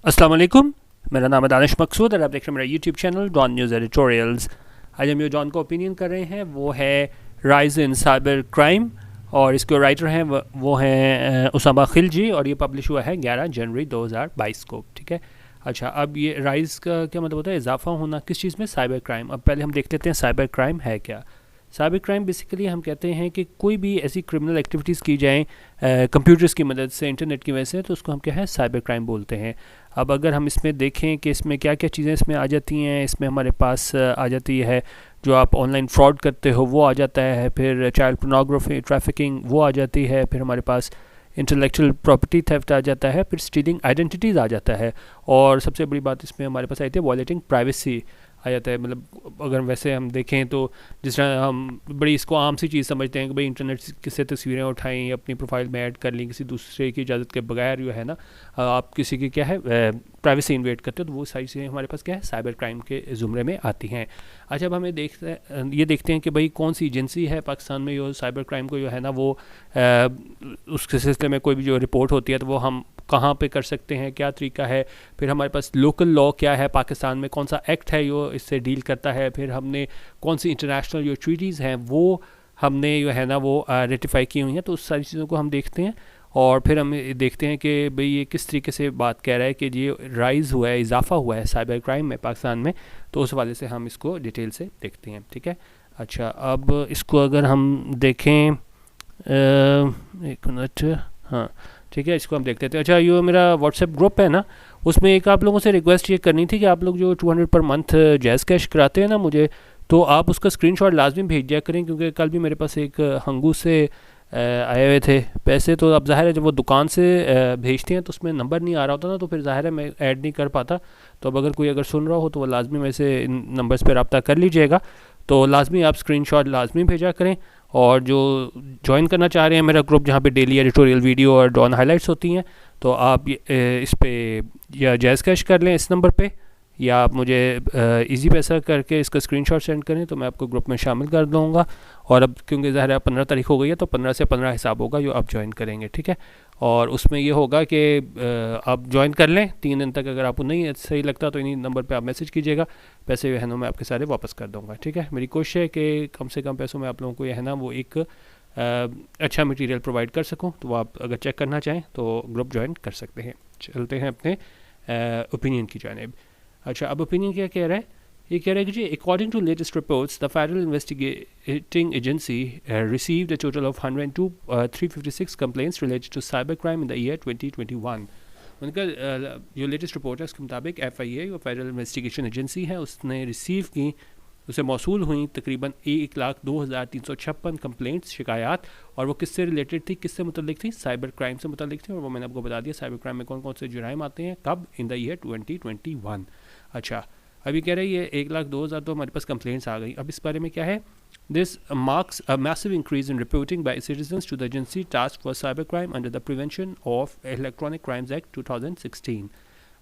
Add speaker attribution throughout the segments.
Speaker 1: अस्सलाम वालेकुम। मेरा नाम है दानिश मकसूद और आप देख रहे हैं मेरा YouTube channel Dawn news editorials. आज हम जो जॉन का ओपिनियन कर रहे हैं वो है राइज इन साइबर क्राइम, और इसके राइटर हैं वो हैं उसामा खिलजी, और ये पब्लिश हुआ है 11 जनवरी 2022 को। ठीक है। अच्छा, अब ये राइज़ का क्या मतलब होता है? इजाफा होना किस चीज़ में? Cyber crime. अब पहले हम देख लेते हैं साइबर क्राइम है क्या। साइबर क्राइम बेसिकली हम कहते हैं कि कोई भी ऐसी क्रिमिनल एक्टिविटीज़ की जाएँ कंप्यूटर्स की मदद से, इंटरनेट की वजह से, तो उसको हम क्या है, साइबर क्राइम बोलते हैं। अब अगर हम इसमें देखें कि इसमें क्या क्या चीज़ें इसमें आ जाती हैं, इसमें हमारे पास आ जाती है जो आप ऑनलाइन फ्रॉड करते हो वो आ जाता है, फिर चाइल्ड पोर्नोग्राफी ट्रैफिकिंग वो आ जाती है, फिर हमारे पास इंटेलेक्चुअल प्रॉपर्टी थेफ्ट आ जाता है, फिर स्टीलिंग आइडेंटिटीज़ आ जाता है, और सबसे बड़ी बात इसमें हमारे पास आई थी वॉयलेटिंग प्राइवेसी आ जाता है। मतलब अगर वैसे हम देखें तो जिस तरह हम बड़ी इसको आम सी चीज़ समझते हैं कि भाई इंटरनेट से तस्वीरें उठाएं, अपनी प्रोफाइल में ऐड कर ली किसी दूसरे की इजाज़त के बगैर, जो है ना, आप किसी की क्या है प्राइवेसी इन्वेट करते हो, तो वो सारी चीज़ें हमारे पास क्या है, साइबर क्राइम के ज़ुमरे में आती हैं। अच्छा, अब हमें देखते हैं कि भाई कौन सी एजेंसी है पाकिस्तान में जो साइबर क्राइम को जो है ना वो उसके सिलसिले में कोई भी जो रिपोर्ट होती है तो वो हम कहाँ पे कर सकते हैं, क्या तरीका है। फिर हमारे पास लोकल लॉ क्या है पाकिस्तान में, कौन सा एक्ट है जो इससे डील करता है। फिर हमने कौन सी इंटरनेशनल जो ट्रीटीज़ हैं वो हमने जो है ना वो रेटिफाई की हुई हैं, तो उस सारी चीज़ों को हम देखते हैं। और फिर हम देखते हैं कि भाई ये किस तरीके से बात कह रहा है कि ये राइज़ हुआ है, इजाफा हुआ है साइबर क्राइम में पाकिस्तान में, तो उस वाले से हम इसको डिटेल से देखते हैं। ठीक है। अच्छा, अब इसको अगर हम देखें, एक मिनट, हाँ ठीक है, इसको हम देख लेते हैं। अच्छा, ये मेरा व्हाट्सएप ग्रुप है ना, उसमें एक आप लोगों से रिक्वेस्ट ये करनी थी कि आप लोग जो 200 पर मंथ जैज़ कैश कराते हैं ना मुझे, तो आप उसका स्क्रीनशॉट लाजमी भेज दिया करें, क्योंकि कल भी मेरे पास एक हंगू से आए हुए थे पैसे, तो अब ज़ाहिर है जब वो दुकान से भेजते हैं तो उसमें नंबर नहीं आ रहा होता ना, तो फिर ज़ाहिर है मैं ऐड नहीं कर पाता। तो अब अगर कोई सुन रहा हो तो वो लाजमी मेरे से इन नंबर्स पर रब्ता कर लीजिएगा, तो लाजमी आप स्क्रीनशॉट लाजमी भेजा करें। और जो ज्वाइन करना चाह रहे हैं मेरा ग्रुप जहाँ पे डेली एडिटोरियल वीडियो और डॉन हाइलाइट्स होती हैं, तो आप इस पे या जैज़ कैश कर लें इस नंबर पे, या आप मुझे इजी पैसा करके इसका स्क्रीनशॉट सेंड करें तो मैं आपको ग्रुप में शामिल कर दूँगा। और अब क्योंकि ज़ाहिर है 15 तारीख हो गई है, तो 15 से 15 हिसाब होगा जो आप ज्वाइन करेंगे। ठीक है। और उसमें ये होगा कि आप ज्वाइन कर लें 3 दिन तक, अगर आपको नहीं सही लगता तो इन्हीं नंबर पे आप मैसेज कीजिएगा, पैसे जो है ना मैं आपके सारे वापस कर दूँगा। ठीक है। मेरी कोशिश है कि कम से कम पैसों में आप लोगों को है ना वो एक अच्छा मटेरियल प्रोवाइड कर सकूं, तो वो आप अगर चेक करना चाहें तो ग्रुप ज्वाइन कर सकते हैं। चलते हैं अपने ओपिनियन की जानिब। अच्छा, अब ओपिनियन क्या कह रहा है? ये कह रहा है कि जी, according to latest reports the federal investigating agency received a total of 102,356 complaints related to cyber crime in the year 2021। उनका जो लेटेस्ट रिपोर्ट है उसके मुताबिक FIA जो फेडरल इन्वेस्टिगेशन एजेंसी है उसने रिसीव की, उसे मौसूल हुई तकरीबन 1,02,356 कंप्लेंट्स, शिकायत, और वो किससे रिलेटेड थी, किससे मुतल्लिक थी? साइबर क्राइम से मुतल्लिक थी। और वो मैंने आपको बता दिया साइबर क्राइम में कौन कौन से जुराइम आते हैं, कब? इन द ईयर 2021। अच्छा, अभी कह रहे हैं ये 1,02,000 तो हमारे पास कंप्लेंट्स आ गई। अब इस बारे में क्या है? This marks a massive increase in reporting by citizens to the agency task for cyber crime under the prevention of electronic crimes act 2016।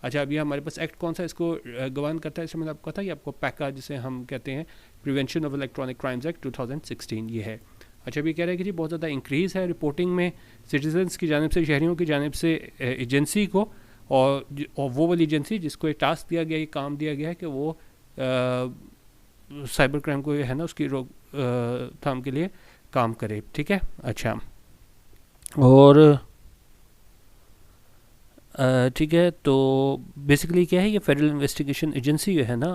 Speaker 1: अच्छा, अभी हमारे पास एक्ट कौन सा इसको गवर्न करता है? इसमें मैंने आपको कहा था कि आपको पैका जिसे हम कहते हैं prevention of electronic crimes act 2016 ये है। अच्छा, अभी कह रहे हैं कि जी बहुत ज़्यादा इंक्रीज़ है रिपोर्टिंग में सिटीजन्स की जानिब से, शहरियों की जानिब से एजेंसी को, और वो वाली एजेंसी जिसको एक टास्क दिया गया, ये काम दिया गया है कि वो साइबर क्राइम को है ना उसकी रोकथाम के लिए काम करे। ठीक है। अच्छा, और ठीक है, तो बेसिकली क्या है, ये फेडरल इन्वेस्टिगेशन एजेंसी जो है ना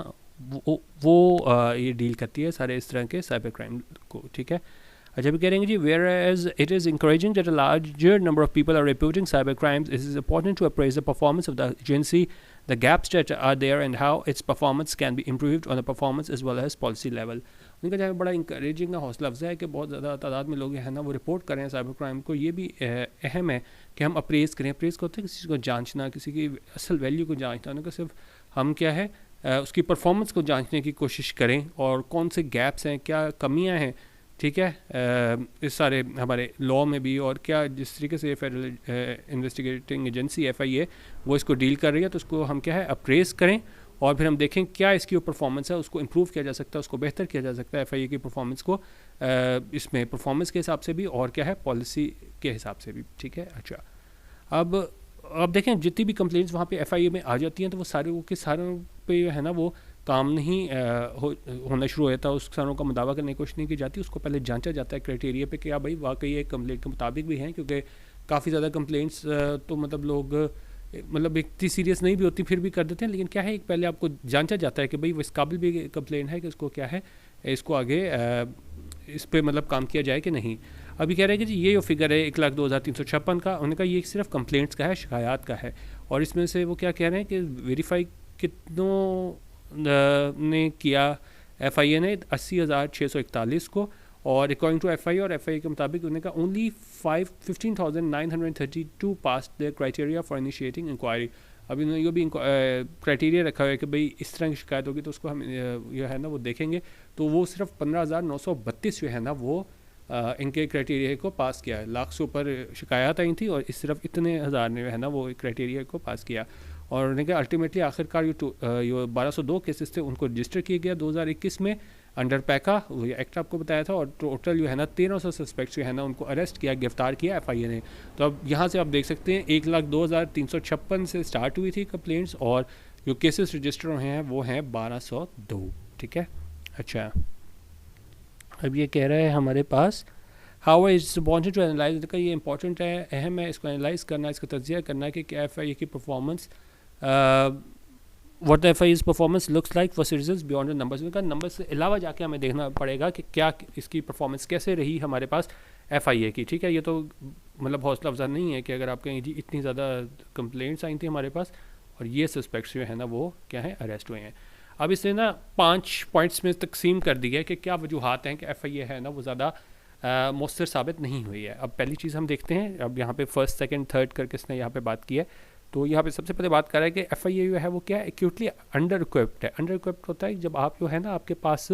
Speaker 1: वो ये डील करती है सारे इस तरह के साइबर क्राइम को। ठीक है। अच्छा, भी कह रहे हैं जी, whereas it is encouraging that a larger number of people are reporting cyber crimes, it is important to appraise the performance of the agency, the gaps that are there and how its performance can be improved on the performance as well as policy level. उनका जो है बड़ा encouraging का हौसला अफजा है कि बहुत ज़्यादा तादाद में लोग है ना वो रिपोर्ट कर रहे हैं साइबर क्राइम को। ये भी अहम है कि हम अप्रेज़ करें। अप्रेज़ को होता है किसी को जांचना, किसी की असल वैल्यू को जांचना, उनका सिर्फ हम क्या है उसकी परफॉर्मेंस को जांचने की कोशिश करें, और कौन से गैप्स हैं, क्या कमियां हैं। ठीक है। इस सारे हमारे लॉ में भी, और क्या जिस तरीके से फेडरल इन्वेस्टिगेटिंग एजेंसी FIA वो इसको डील कर रही है, तो उसको हम क्या है अप्रेज़ करें, और फिर हम देखें क्या इसकी जो परफॉर्मेंस है उसको इम्प्रूव किया जा सकता है, उसको बेहतर किया जा सकता है FIA की परफॉर्मेंस को, इसमें परफॉर्मेंस के हिसाब से भी और क्या है पॉलिसी के हिसाब से भी। ठीक है। अच्छा, अब अब देखें जितनी भी कंप्लेंट्स वहाँ पे एफआईए में आ जाती हैं तो वो सारे के सारों पे है ना वो काम नहीं होना शुरू हो जाता, उस सारों का मुदावा करने की कोशिश नहीं की जाती, उसको पहले जांचा जाता है क्राइटेरिया पे कि भाई वाकई एक कंप्लेंट के मुताबिक भी हैं, क्योंकि काफ़ी ज़्यादा कंप्लेंट्स तो मतलब लोग मतलब इतनी सीरियस नहीं भी होती फिर भी कर देते हैं, लेकिन क्या है एक पहले आपको जांचा जाता है कि भाई वो इस काबिल भी कंप्लेंट है कि उसको क्या है इसको आगे इस पर मतलब काम किया जाए कि नहीं। अभी कह रहे हैं कि जी ये जो फिगर है 1,02,356 का, उन्होंने कहा ये सिर्फ कंप्लेंट्स का है, शिकायत का है, और इसमें से वो क्या कह रहे हैं कि वेरीफाई कितनों ने किया एफआईए ने 80,641 को, और अकॉर्डिंग टू एफआईए और एफआईए के मुताबिक उन्होंने कहा only 15,932 pass the criteria for initiating inquiry. अभी उन्होंने ये भी क्राइटेरिया रखा हुआ है कि भाई इस तरह की शिकायत होगी तो उसको हम जो है ना वो देखेंगे, तो वो सिर्फ 15,932 जो है ना वो इनके क्राइटेरिया को पास किया है। लाख से ऊपर शिकायत आई थी और इस सिर्फ इतने हज़ार ने है ना वो क्राइटेरिया को पास किया, और उन्होंने कहा अल्टीमेटली आखिरकार ये 1202 केसेस थे उनको रजिस्टर किया गया 2021 में अंडर पैका, वो एक्ट आपको बताया था, और टोटल जो है ना 1300 सस्पेक्ट्स जो है ना उनको अरेस्ट किया, गिरफ्तार किया एफआईए ने। तो अब यहाँ से आप देख सकते हैं 1,02,356 से स्टार्ट हुई थी कंप्लेंट्स, और जो केसेस रजिस्टर हुए हैं वो हैं 1202। ठीक है, अच्छा अब ये कह रहा है हमारे पास how is important to analyse का, ये इंपॉर्टेंट है, अहम है इसको एनालाइज करना, इसका तज्जिया करना कि क्या एफआईए की performance what the FIA's performance looks like for citizens beyond the numbers. उनका नंबर से अलावा जाके हमें देखना पड़ेगा कि क्या इसकी परफॉर्मेंस कैसे रही हमारे पास एफआईए की। ठीक है, ये तो मतलब हौसला अफजा नहीं है कि अगर आप कहें जी इतनी ज़्यादा कंप्लेंट्स आई थी हमारे पास और ये सस्पेक्ट्स जो है ना वो क्या है अरेस्ट हुए हैं। अब इसे ना 5 पॉइंट्स में तकसीम कर दी है कि क्या वजूहत हैं कि एफआईए है ना वो ज़्यादा मौसर साबित नहीं हुई है। अब पहली चीज़ हम देखते हैं, अब यहाँ पे फर्स्ट सेकंड थर्ड करके इसने यहाँ पे बात की है, तो यहाँ पे सबसे पहले बात कर रहा है कि एफआईए जो है वो क्या है एक्यूटली अंडर इक्विप्ड है। अंडर इक्विप्ड होता है जब आप जो है ना आपके पास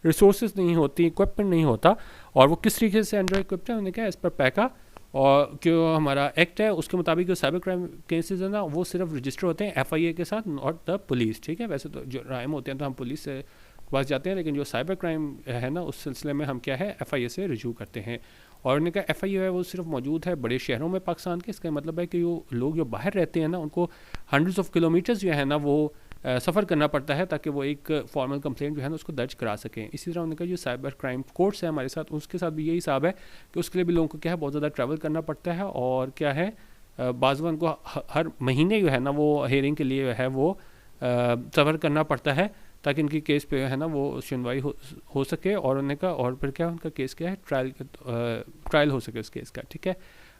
Speaker 1: रिसोर्सेज नहीं होती, इक्विपमेंट नहीं होता, और वो किस तरीके से अंडर इक्विप्ड है उन्होंने क्या एज पर पैका और जो हमारा एक्ट है उसके मुताबिक जो साइबर क्राइम केसेस है ना वो सिर्फ रजिस्टर होते हैं एफआईए के साथ, नॉट द पुलिस। ठीक है, वैसे तो जो क्राइम होते हैं तो हम पुलिस से पास जाते हैं, लेकिन जो साइबर क्राइम है ना उस सिलसिले में हम क्या है एफआईए से रजू करते हैं। और उन्होंने कहा एफआईए है वो सिर्फ मौजूद है बड़े शहरों में पाकिस्तान के, इसका मतलब है कि वो लोग जो बाहर रहते हैं ना उनको हंड्रेड्स ऑफ किलोमीटर्स जो है ना वो सफ़र करना पड़ता है ताकि वो एक फॉर्मल कंप्लेंट जो है ना उसको दर्ज करा सकें। इसी तरह उन्होंने कहा जो साइबर क्राइम कोर्ट्स है हमारे साथ उसके साथ भी यही हिसाब है कि उसके लिए भी लोगों को क्या है बहुत ज़्यादा ट्रैवल करना पड़ता है, और क्या है बाज़ को हर महीने जो है ना वो हेयरिंग के लिए है वो सफ़र करना पड़ता है ताकि इनकी केस पे है ना वो सुनवाई हो सके, और उन्होंने कहा और फिर क्या उनका केस क्या है ट्रायल हो सके उस केस का। ठीक है,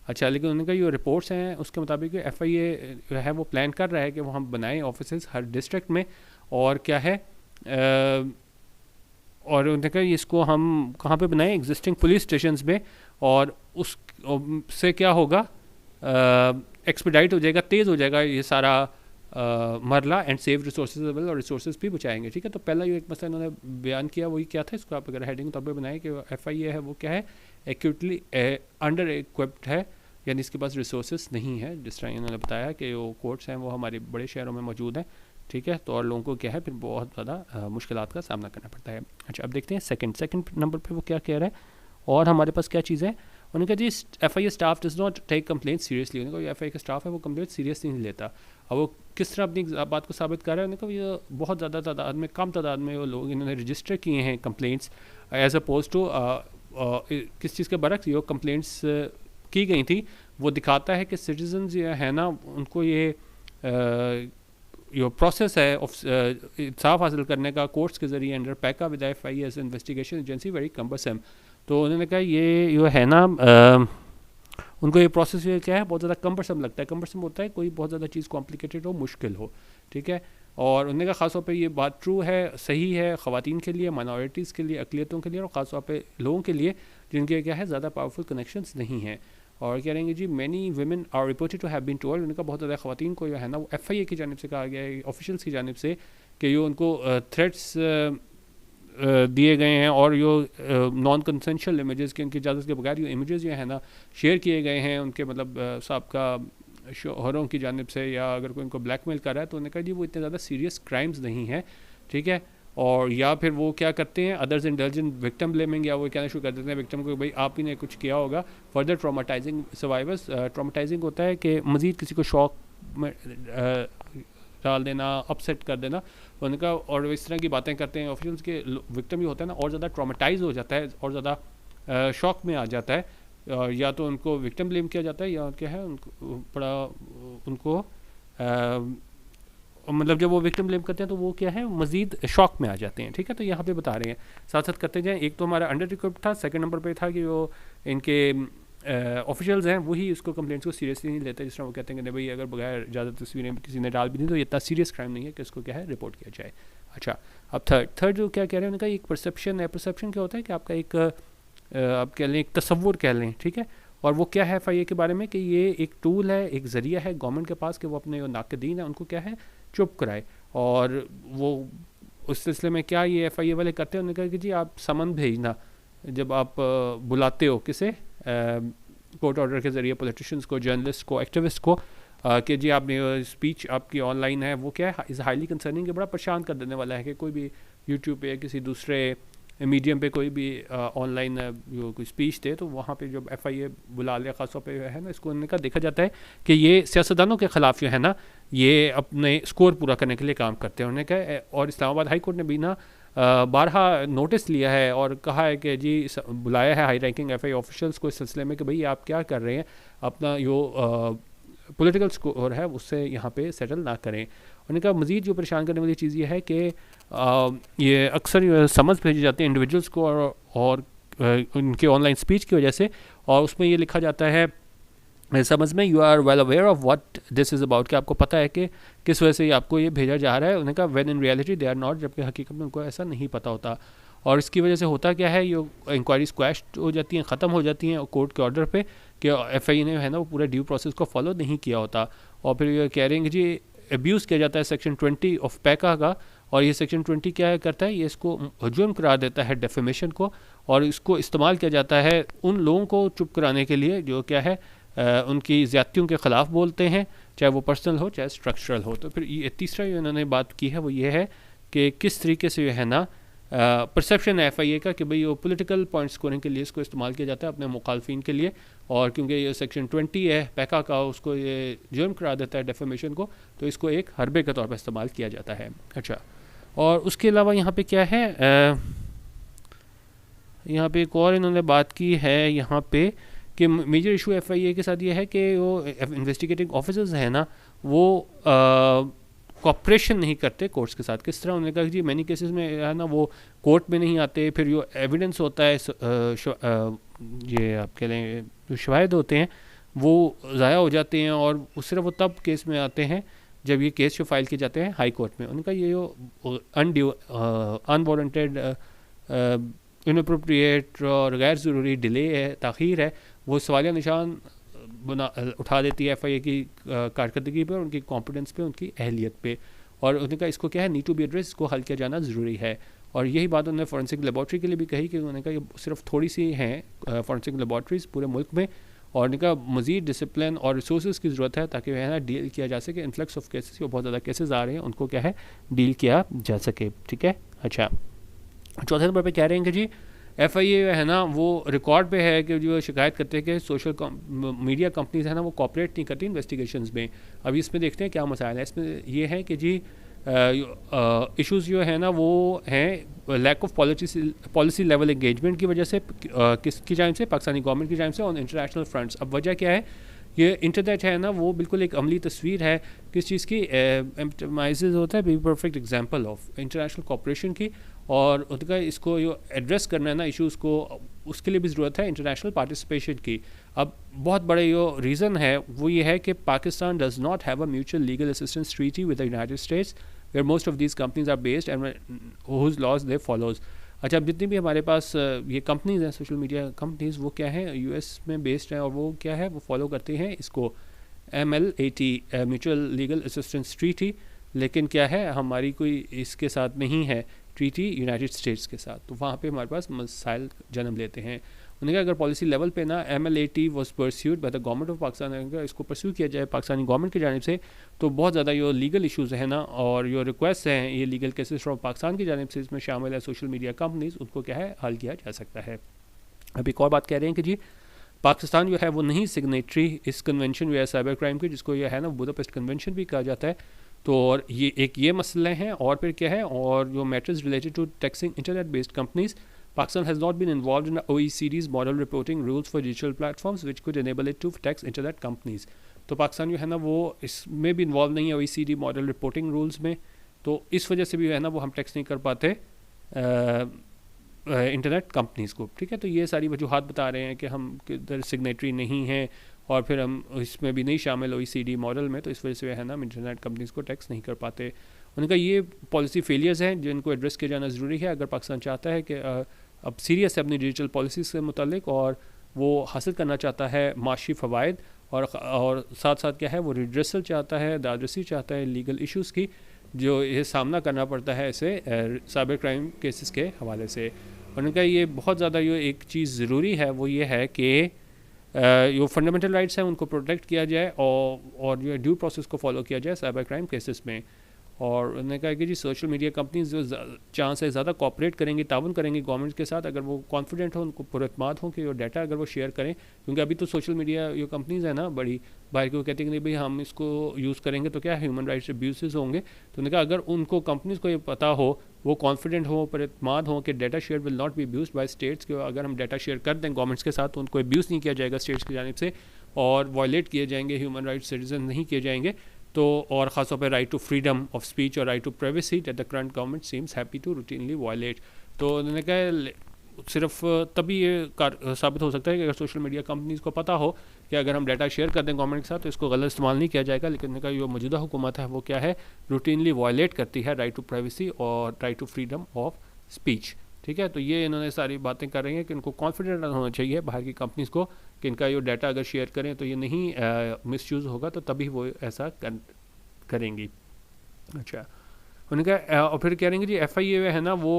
Speaker 1: अच्छा लेकिन उन्होंने कहा जो रिपोर्ट्स हैं उसके मुताबिक एफआईए है वो प्लान कर रहा है कि वो हम बनाएं ऑफिसेज हर डिस्ट्रिक्ट में, और क्या है और उन्होंने कहा इसको हम कहाँ पे बनाएं एग्जिस्टिंग पुलिस स्टेशंस में, और उससे क्या होगा एक्सपीडाइट हो जाएगा, तेज़ हो जाएगा ये सारा मरला एंड सेव रिसोर्सेज और रिसोर्सेज भी बचाएंगे। ठीक है, तो पहला जो एक मसला इन्होंने बयान किया वही क्या था, इसको आप अगर हेडिंग तौर पर बनाए कि एफआईए है वो क्या है एक्यूटली अंडर इक्विप्ड है, यानी इसके पास रिसोर्सेज नहीं है, जिस तरह इन्होंने बताया कि वो कोर्ट्स हैं वो हमारे बड़े शहरों में मौजूद हैं। ठीक है, तो और लोगों को क्या है फिर बहुत ज़्यादा मुश्किलात का सामना करना पड़ता है। अच्छा अब देखते हैं सेकंड नंबर पे वो क्या कह रहा है, और हमारे पास क्या चीज़ है। उन्होंने कहा जी FIA staff does not take complaint seriously. उन्होंने कहा एफआईए का स्टाफ है वो कंप्लेंट सीरियसली नहीं लेता। अब वो किस तरह अपनी बात को साबित कर रहा है, उन्होंने कहा ये बहुत ज़्यादा तादाद में कम तादाद में वो लोग इन्होंने रजिस्टर किए हैं कंप्लेंट्स एज अपोज टू किस चीज़ के बरक्स ये कंप्लेंट्स की गई थी, वो दिखाता है कि सिटीजन्स ये है ना उनको ये प्रोसेस है इंसाफ हासिल करने का कोर्ट्स के ज़रिए under PECA with FIA as investigation agency very cumbersome. तो उन्होंने कहा ये जो है ना उनको ये प्रोसेस ये क्या है बहुत ज़्यादा कम्बरसम लगता है। कम्बरसम होता है कोई बहुत ज़्यादा चीज़ कॉम्प्लिकेटेड हो, मुश्किल हो। ठीक है, और उन्होंने कहा ख़ास तौर पे ये बात ट्रू है, सही है ख़वातीन के लिए, माइनॉरिटीज़ के लिए, अक़लियतों के लिए, और ख़ास तौर पे लोगों के लिए जिनके क्या है ज़्यादा पावरफुल कनेक्शंस नहीं हैं। और कह रहे हैं जी many women are reported to have been told, उनका बहुत ज़्यादा ख़वातीन को जो है ना वो एफआईए की जानिब से कहा गया है, ऑफिशियल्स की जानिब से कि यो उनको थ्रेट्स दिए गए हैं, और यो नॉन कंसेंशुअल इमेजेस के उनकी इजाज़त के बगैर ये इमेजेस जो है ना शेयर किए गए हैं उनके मतलब साबका शोहरों की जानिब से, या अगर कोई उनको ब्लैकमेल कर रहा है तो उन्होंने कहा जी वो इतने ज़्यादा सीरियस क्राइम्स नहीं है। ठीक है, और या फिर वो क्या करते हैं, अदर्स इंटेलिजेंट विक्टिम ब्लेमिंग, या वो कहना शुरू कर देते हैं विक्टिम को, भाई आप ही ने कुछ किया होगा। फर्दर ट्रॉमाटाइजिंग सर्वाइवर्स, ट्रॉमाटाइजिंग होता है कि मज़ीद किसी को शॉक में डाल देना, अपसेट कर देना उनका, और इस तरह की बातें करते हैं ऑफिशियल्स के। विक्टिम भी होता है ना, और ज़्यादा ट्रॉमाटाइज हो जाता है और ज़्यादा शॉक में आ जाता है, या तो उनको विक्टिम ब्लेम किया जाता है, या क्या है उनको बड़ा उनको मतलब जब वो विक्टिम ब्लेम करते हैं तो वो क्या है मज़ीद शॉक में आ जाते हैं। ठीक है, तो यहाँ पे बता रहे हैं, साथ साथ करते जाएँ। एक तो हमारा अंडर इक्विप्ड था, सेकंड नंबर पे था कि वो इनके ऑफिशियल्स हैं वही उसको कंप्लेंट्स को सीरियसली नहीं लेते, जिस तरह वो कहते हैं कि भाई अगर बगैर ज़्यादा तस्वीरें किसी ने डाल भी दी तो ये इतना सीरियस क्राइम नहीं है कि इसको क्या है रिपोर्ट किया जाए। अच्छा, अब थर्ड जो क्या कह रहे हैं उनका एक परसेप्शन है। परसेप्शन क्या होता है कि आपका एक आप कह लें एक तसव्वुर कह लें, ठीक है, और वो क्या है FIA के बारे में कि ये एक टूल है, एक ज़रिया है गवर्नमेंट के पास कि वो अपने नाक़दीन है उनको क्या है चुप कराए। और वो उस सिलसिले में क्या ये FIA वाले करते हैं, उन्होंने कहा कि जी आप समन भेजना, जब आप बुलाते हो किसे कोर्ट ऑर्डर के ज़रिए पॉलिटिशियंस को, जर्नलिस्ट को, एक्टिविस्ट को, कि जी आपने स्पीच आपकी ऑनलाइन है वो क्या है इज़ हाईली कंसर्निंग, के बड़ा परेशान कर देने वाला है कि कोई भी यूट्यूब पे या किसी दूसरे मीडियम पे कोई भी ऑनलाइन कोई स्पीच दे तो वहाँ पे जब FIA बुला लिया ख़ासतौर पे है ना, इसको उन्होंने कहा देखा जाता है कि ये सियासतदानों के ख़िलाफ़ जो है ना ये अपने स्कोर पूरा करने के लिए काम करते हैं उन्होंने कहा। और इस्लामाबाद हाई कोर्ट ने भी ना बारहा नोटिस लिया है और कहा है कि जी बुलाया है हाई रैंकिंग FIA ऑफिशियल्स को इस सिलसिले में कि भाई आप क्या कर रहे हैं, अपना जो पॉलिटिकल स्कोर है उससे यहाँ पे सेटल ना करें। उन्होंने कहा मज़ीद जो परेशान करने वाली चीज़ ये है कि ये अक्सर समझ भेजी जाती है इंडिविजुअल्स को और उनके ऑनलाइन स्पीच की वजह से, और उसमें ये लिखा जाता है समझ में you are well aware of what this is about, कि आपको पता है कि किस वजह से आपको ये भेजा जा रहा है। उन्होंने कहा when in reality they are not, जबकि हकीकत में उनको ऐसा नहीं पता होता। और इसकी वजह से होता क्या है, ये इंक्वायरीज क्वैश हो जाती हैं, ख़त्म हो जाती हैं कोर्ट के ऑर्डर पे कि FIA ने है ना वो पूरा ड्यू प्रोसेस को फॉलो नहीं किया होता। और फिर ये कह रहे हैं कि जी अब्यूज़ किया जाता है सेक्शन 20 ऑफ पैका का, और ये सेक्शन 20 क्या करता है, ये इसको जुर्म करार देता है डेफेमेशन को, और इसको इस्तेमाल किया जाता है उन लोगों को चुप कराने के लिए जो क्या है उनकी ज़्यादतियों के ख़िलाफ़ बोलते हैं, चाहे वो पर्सनल हो चाहे स्ट्रक्चरल हो। तो फिर ये तीसरा जो इन्होंने बात की है वो ये है कि किस तरीके से जो है ना परसेप्शन है FIA का कि भाई वो पॉलिटिकल पॉइंट स्कोरिंग के लिए इसको इस्तेमाल किया जाता है अपने मुखालफिन के लिए, और क्योंकि ये सेक्शन 20 है पैका का उसको ये जुर्म करा देता है डेफेमेशन को, तो इसको एक हरबे के तौर पर इस्तेमाल किया जाता है। अच्छा, और उसके अलावा यहाँ पे क्या है, यहाँ पे एक और इन्होंने बात की है यहाँ पे कि मेजर इशू FIA के साथ ये है कि वो इन्वेस्टिगेटिंग ऑफिसर्स हैं ना वो कोऑपरेशन नहीं करते कोर्ट्स के साथ। किस तरह उन्होंने कहा कि जी मैनी केसेस में है ना वो कोर्ट में नहीं आते, फिर जो एविडेंस होता है ये आप कह लें जो शवाहिद होते हैं वो ज़ाया हो जाते हैं, और सिर्फ वो तब केस में आते हैं जब ये केस जो फाइल किए जाते हैं हाई कोर्ट में। उनका ये जो अनवारंटेड इनअप्रोप्रिएट और गैर ज़रूरी डिले है, ताख़ीर है, वो सवालिया निशान उठा देती है FIA की कारकर्दगी पे, उनकी कॉम्पिटेंस पे, उनकी अहलियत पे। और उन्होंने कहा इसको क्या है नीड टू बी एड्रेस, इसको हल किया जाना ज़रूरी है। और यही बात उन्होंने फॉरेंसिक लेबॉर्ट्री के लिए भी कही कि उन्होंने कहा ये सिर्फ थोड़ी सी हैं फॉरेंसिक लेबॉर्ट्रीज़ पूरे मुल्क में, और उन्होंने कहा मज़ीद डिसिप्लिन और रिसोर्स की ज़रूरत है ताकि वह ना डील किया जा सके। इन्फ्लक्स ऑफ केसेस जो बहुत ज़्यादा केसेस आ रहे हैं उनको क्या है डील किया जा सके। ठीक है, अच्छा, चौथे नंबर पर कह रहे हैं कि जी FIA है ना वो रिकॉर्ड पे है कि जो शिकायत करते हैं कि सोशल मीडिया कंपनीज है ना वो कॉपरेट नहीं करती इन्वेस्टिगेशंस में। अभी इसमें देखते हैं क्या मसाइल है। इसमें ये है कि जी इश्यूज़ जो है ना वो हैं lack of policy level engagement की वजह से, किसकी जानिब से, पाकिस्तानी गवर्नमेंट की जानिब से और इंटरनेशनल फ्रंट्स। अब वजह क्या है, ये इंटरनेट है ना वो बिल्कुल एक अमली तस्वीर है किस चीज़ की, एम्पटमाइज़ होता है, be perfect example of international cooperation की। और उनका इसको जो एड्रेस करना है ना इश्यूज़ को, उसके लिए भी ज़रूरत है इंटरनेशनल पार्टिसिपेशन की। अब बहुत बड़े जो रीज़न है वो ये है कि Pakistan does not have a mutual legal assistance treaty with the United States where most of these companies are based and whose laws they follows. अच्छा, अब जितनी भी हमारे पास ये कंपनीज़ हैं सोशल मीडिया कंपनीज़ वो क्या है US में बेस्ड हैं, और वो क्या है वो फॉलो करते हैं इसको MLAT mutual legal assistance treaty, लेकिन क्या है हमारी कोई इसके साथ नहीं है ट्रीटी यूनाइटेड स्टेट्स के साथ, तो वहाँ पे हमारे पास मसाइल जन्म लेते हैं। उन्होंने कहा अगर पॉलिसी लेवल पे ना MLAT was pursued by the government of Pakistan, अगर इसको परस्यू किया जाए पाकिस्तानी गवर्नमेंट की जानिब से, तो बहुत ज़्यादा जो लीगल इशूज़ हैं ना और जो रिक्वेस्ट हैं ये लीगल केसेस फ्रॉम पाकिस्तान की जानिब से इसमें शामिल है सोशल मीडिया कंपनीज, उनको क्या है हल किया जा सकता है। अब एक और बात कह रहे हैं कि जी पाकिस्तान जो है वो नहीं सिग्नेटरी इस कन्वेंशन जो है साइबर क्राइम की, जिसको ये है ना बुदापेस्ट कन्वेंशन भी कहा जाता है। तो और ये मसले हैं, और फिर क्या है, और जो matters related to taxing internet based companies, Pakistan has not been involved in the OECD's model reporting rules for digital platforms which could enable it to tax internet companies। तो पाकिस्तान जो है ना वो इसमें भी इन्वॉल्व नहीं है OECD मॉडल रिपोर्टिंग रूल्स में, तो इस वजह से भी है ना वो हम टैक्स नहीं कर पाते इंटरनेट कंपनीज़ को। ठीक है, तो ये सारी वजूहत बता रहे हैं कि हम किधर सिग्नेटरी नहीं हैं और फिर हम इसमें भी नहीं शामिल OECD मॉडल में, तो इस वजह से है ना हम इंटरनेट कंपनीज़ को टैक्स नहीं कर पाते। उनका ये पॉलिसी फेलियर्स हैं जिनको एड्रेस किया जाना ज़रूरी है अगर पाकिस्तान चाहता है कि अब सीरियस है अपनी डिजिटल पॉलिसी से मुतल्लिक, और वो हासिल करना चाहता है माशी फ़वाइद, और साथ साथ क्या है वो रिड्रेसल चाहता है, दादरसी चाहता है लीगल इश्यूज़ की जो ये सामना करना पड़ता है इसे साइबर क्राइम केसेस के हवाले से। उनका ये बहुत ज़्यादा जो एक चीज़ ज़रूरी है वो ये है कि जो फंडामेंटल राइट्स हैं उनको प्रोटेक्ट किया जाए और जो ड्यू प्रोसेस को फॉलो किया जाए साइबर क्राइम केसेस में। और उन्होंने कहा कि जी सोशल मीडिया कंपनीज जो चांस है ज़्यादा कोऑपरेट करेंगी, ताउन करेंगी गवर्नमेंट के साथ, अगर वो कॉन्फिडेंट हो, उनको पुरअतमाद हो कि वो डाटा अगर वो शेयर करें, क्योंकि अभी तो सोशल मीडिया जो कंपनीज़ है ना बड़ी बाहर की, वो कहती हैं कि भाई हम इसको यूज़ करेंगे तो क्या ह्यूमन राइट्स अब्यूज़ होंगे। तो उन्होंने कहा अगर उनको कंपनीज़ को ये पता हो, वो कॉन्फिडेंट हो, पुरअतमाद हो कि data share will not be abused by states, के अगर हम डाटा शेयर कर दें गवर्नमेंट्स के साथ तो उनको अब्यूज़ नहीं किया जाएगा स्टेट्स की जानिब से, और वायलेट किए जाएंगे ह्यूमन राइट्स सिटीजन नहीं किए जाएंगे। तो और ख़ासतौर पर right to freedom of speech और right to privacy that the current government seems happy to routinely violate. तो उन्होंने कहा सिर्फ तभी ये साबित हो सकता है कि अगर सोशल मीडिया कंपनीज़ को पता हो कि अगर हम डाटा शेयर कर दें गवर्नमेंट के साथ तो इसको गलत इस्तेमाल नहीं किया जाएगा। लेकिन उन्होंने कहा जो मौजूदा हुकूमत है वो क्या है, रूटीनली वायलेट करती है राइट टू प्राइवेसी और right to freedom of speech. ठीक है, तो ये इन्होंने सारी बातें कर रही हैं कि इनको कॉन्फिडेंट होना चाहिए बाहर की कंपनीज़ को कि इनका ये डाटा अगर शेयर करें तो ये नहीं मिसयूज़ होगा, तो तभी वो ऐसा करेंगी। अच्छा, उन्होंने कहा और फिर कह रहे हैं जी FIA है ना वो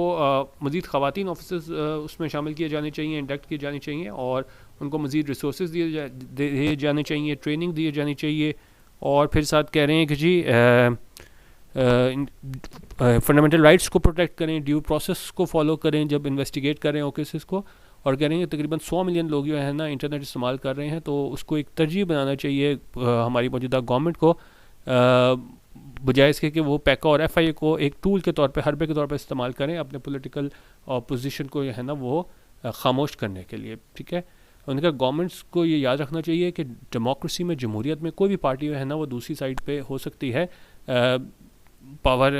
Speaker 1: मज़ीद ख़वातीन ऑफिसर्स उसमें शामिल किए जाने चाहिए, इंडक्ट किए जाने चाहिए, और उनको मज़ीद रिसोर्स दिए जाने चाहिए, ट्रेनिंग दी जानी चाहिए। और फिर साथ कह रहे हैं कि जी फंडामेंटल राइट्स को प्रोटेक्ट करें, ड्यू प्रोसेस को फॉलो करें जब इन्वेस्टिगेट करें केसेस को। और कह रहे हैं तकरीबन 100 मिलियन लोग जो है ना इंटरनेट इस्तेमाल कर रहे हैं, तो उसको एक तरजीह बनाना चाहिए हमारी मौजूदा गवर्नमेंट को, बजाय इसके कि वो पैका और FIA को एक टूल के तौर पे, हरबे के तौर पे इस्तेमाल करें अपने पॉलिटिकल अपोजिशन को जो है ना वो खामोश करने के लिए। ठीक है, उनका गवर्नमेंट्स को ये याद रखना चाहिए कि डेमोक्रेसी में, जमहूरियत में कोई भी पार्टी है ना वो दूसरी साइड पे हो सकती है पावर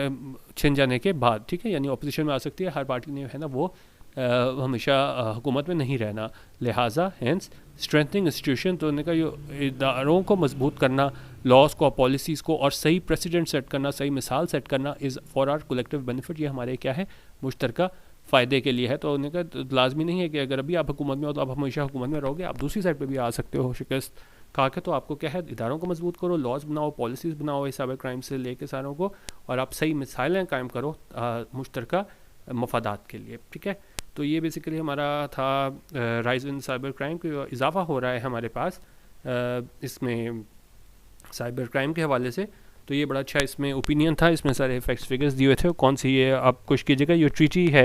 Speaker 1: छिन जाने के बाद। ठीक है, यानी अपोजिशन में आ सकती है, हर पार्टी ने है ना वो हमेशा हुकूमत में नहीं रहना। लिहाजा हैंस स्ट्रेंथनिंग इंस्टीट्यूशन, तो उन्होंने कहा जो इदारों को मजबूत करना, लॉज को, पॉलिसीज़ को, और सही प्रेसिडेंट सेट करना, सही मिसाल सेट करना is for our collective benefit, ये हमारे क्या है मुश्तरका फ़ायदे के लिए है। तो उन्होंने कहा लाजमी नहीं है कि अगर अभी आप हुकूमत में हो तो आप हमेशा हुकूमत में रहोगे, आप दूसरी साइड पर भी आ सकते हो शिकस्त खा के। तो आपको क्या है, इदारों को मजबूत करो, लॉज बनाओ, पॉलिसीज़ बनाओ इस साइबर क्राइम से लेके सारों को, और आप सही मिसाइलें कायम करो मुश्तरका मफादात के लिए। ठीक है, तो ये बेसिकली हमारा था राइज इन साइबर क्राइम का इजाफा हो रहा है हमारे पास इसमें साइबर क्राइम के हवाले से। तो ये बड़ा अच्छा इसमें ओपिनियन था, इसमें सारे फैक्ट्स फिगर्स दिए हुए थे। कौन सी ये आप कोशिश कीजिएगा, ये ट्रीटी है,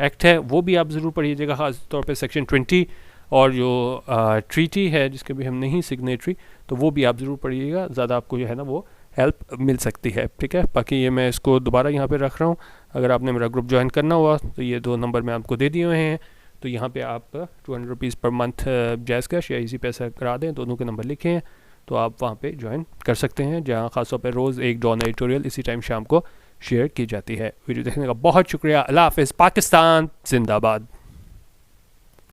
Speaker 1: एक्ट है, वो भी आप ज़रूर पढ़िएगा, ख़ास तौर पे सेक्शन 20, और जो ट्रीटी है जिसके भी हम नहीं सिग्नेटरी, तो वो भी आप ज़रूर पढ़िएगा, ज़्यादा आपको जो है ना वो हेल्प मिल सकती है। ठीक है, बाकी ये मैं इसको दोबारा यहाँ पे रख रहा हूँ, अगर आपने मेरा ग्रुप ज्वाइन करना हुआ तो ये 2 नंबर मैं आपको दे दिए हुए हैं। तो यहाँ पे आप 200 rupees per month jazz cash या इजी पैसा करा दें, दोनों के नंबर लिखे हैं, तो आप वहाँ पे ज्वाइन कर सकते हैं, जहाँ ख़ासतौर पर रोज़ एक डॉन एडिटोरियल इसी टाइम शाम को शेयर की जाती है। वीडियो देखने का बहुत शुक्रिया। अल्लाह हाफ़िज़। पाकिस्तान जिंदाबाद।